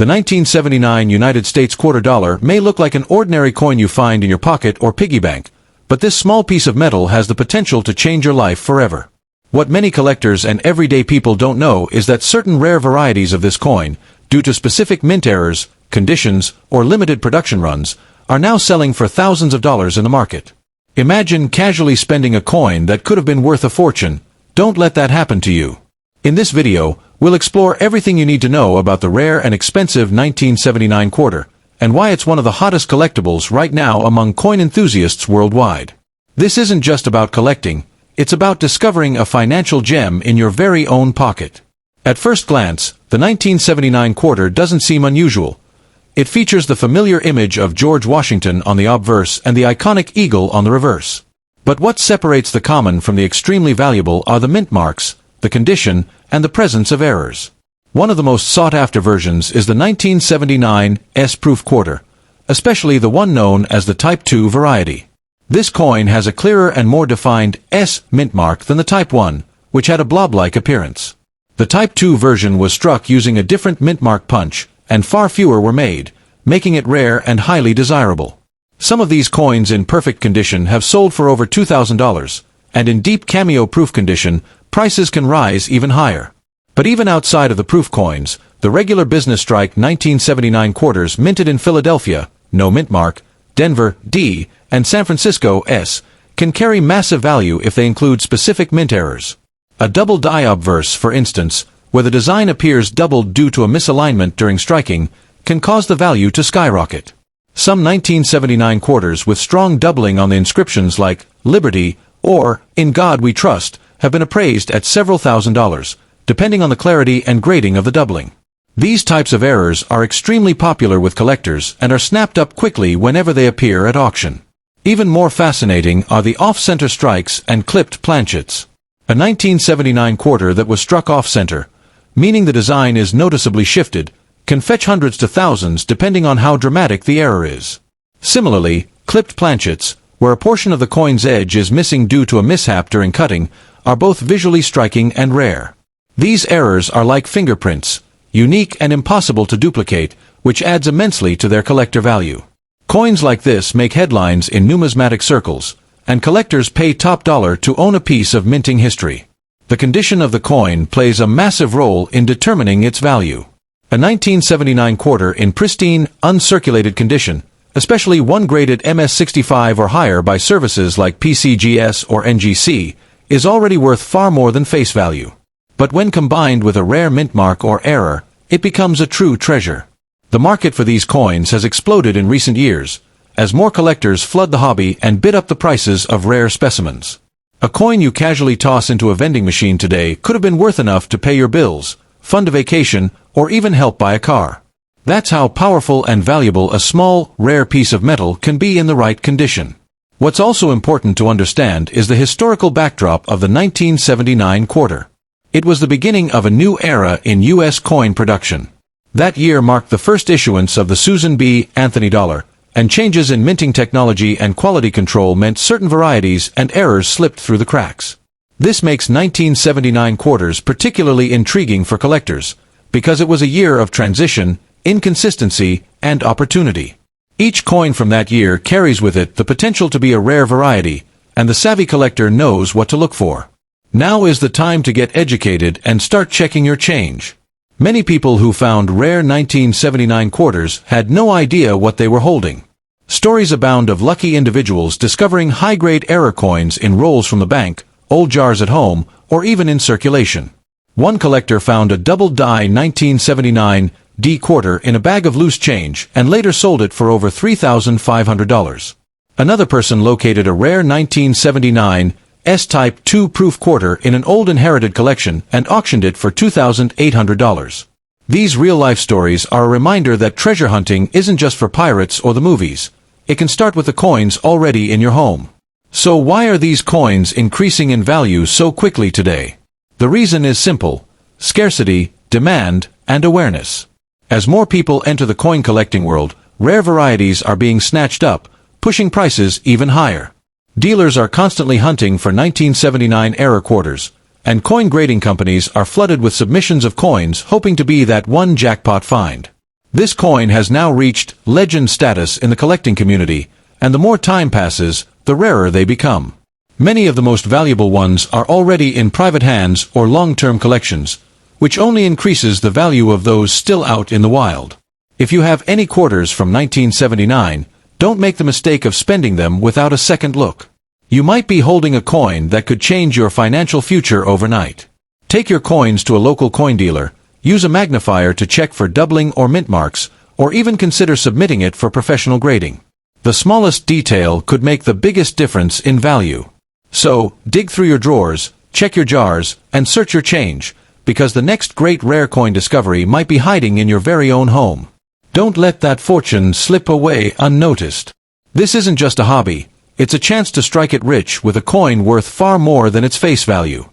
The 1979 United States quarter dollar may look like an ordinary coin you find in your pocket or piggy bank, but this small piece of metal has the potential to change your life forever. What many collectors and everyday people don't know is that certain rare varieties of this coin, due to specific mint errors, conditions, or limited production runs, are now selling for thousands of dollars in the market. Imagine casually spending a coin that could have been worth a fortune. Don't let that happen to you. In this video, we'll explore everything you need to know about the rare and expensive 1979 quarter, and why it's one of the hottest collectibles right now among coin enthusiasts worldwide. This isn't just about collecting, it's about discovering a financial gem in your very own pocket. At first glance, the 1979 quarter doesn't seem unusual. It features the familiar image of George Washington on the obverse and the iconic eagle on the reverse. But what separates the common from the extremely valuable are the mint marks, the condition, and the presence of errors. One of the most sought-after versions is the 1979 S-proof quarter, especially the one known as the Type 2 variety. This coin has a clearer and more defined S mint mark than the Type 1, which had a blob-like appearance. The Type 2 version was struck using a different mint mark punch, and far fewer were made, making it rare and highly desirable. Some of these coins in perfect condition have sold for over $2,000, and in deep cameo-proof condition, prices can rise even higher. But even outside of the proof coins, the regular business strike 1979 quarters minted in Philadelphia, no mint mark, Denver, D, and San Francisco, S, can carry massive value if they include specific mint errors. A double die obverse, for instance, where the design appears doubled due to a misalignment during striking, can cause the value to skyrocket. Some 1979 quarters with strong doubling on the inscriptions like Liberty or In God We Trust have been appraised at several $1,000s, depending on the clarity and grading of the doubling. These types of errors are extremely popular with collectors and are snapped up quickly whenever they appear at auction. Even more fascinating are the off-center strikes and clipped planchets. A 1979 quarter that was struck off-center, meaning the design is noticeably shifted, can fetch hundreds to thousands depending on how dramatic the error is. Similarly, clipped planchets, where a portion of the coin's edge is missing due to a mishap during cutting, are both visually striking and rare. These errors are like fingerprints, unique and impossible to duplicate, which adds immensely to their collector value. Coins like this make headlines in numismatic circles, and collectors pay top dollar to own a piece of minting history. The condition of the coin plays a massive role in determining its value. A 1979 quarter in pristine, uncirculated condition, especially one graded MS65 or higher by services like PCGS or NGC, is already worth far more than face value. But when combined with a rare mint mark or error, it becomes a true treasure. The market for these coins has exploded in recent years, as more collectors flood the hobby and bid up the prices of rare specimens. A coin you casually toss into a vending machine today could have been worth enough to pay your bills, fund a vacation, or even help buy a car. That's how powerful and valuable a small, rare piece of metal can be in the right condition. What's also important to understand is the historical backdrop of the 1979 quarter. It was the beginning of a new era in U.S. coin production. That year marked the first issuance of the Susan B. Anthony dollar, and changes in minting technology and quality control meant certain varieties and errors slipped through the cracks. This makes 1979 quarters particularly intriguing for collectors, because it was a year of transition, inconsistency, and opportunity. Each coin from that year carries with it the potential to be a rare variety, and the savvy collector knows what to look for. Now is the time to get educated and start checking your change. Many people who found rare 1979 quarters had no idea what they were holding. Stories abound of lucky individuals discovering high-grade error coins in rolls from the bank, old jars at home, or even in circulation. One collector found a double-die 1979 D quarter in a bag of loose change and later sold it for over $3,500. Another person located a rare 1979 S-Type 2 proof quarter in an old inherited collection and auctioned it for $2,800. These real-life stories are a reminder that treasure hunting isn't just for pirates or the movies. It can start with the coins already in your home. So why are these coins increasing in value so quickly today? The reason is simple: scarcity, demand, and awareness. As more people enter the coin collecting world, rare varieties are being snatched up, pushing prices even higher. Dealers are constantly hunting for 1979 error quarters, and coin grading companies are flooded with submissions of coins hoping to be that one jackpot find. This coin has now reached legend status in the collecting community, and the more time passes, the rarer they become. Many of the most valuable ones are already in private hands or long-term collections, which only increases the value of those still out in the wild. If you have any quarters from 1979, don't make the mistake of spending them without a second look. You might be holding a coin that could change your financial future overnight. Take your coins to a local coin dealer, use a magnifier to check for doubling or mint marks, or even consider submitting it for professional grading. The smallest detail could make the biggest difference in value. So, dig through your drawers, check your jars, and search your change, because the next great rare coin discovery might be hiding in your very own home. Don't let that fortune slip away unnoticed. This isn't just a hobby, it's a chance to strike it rich with a coin worth far more than its face value.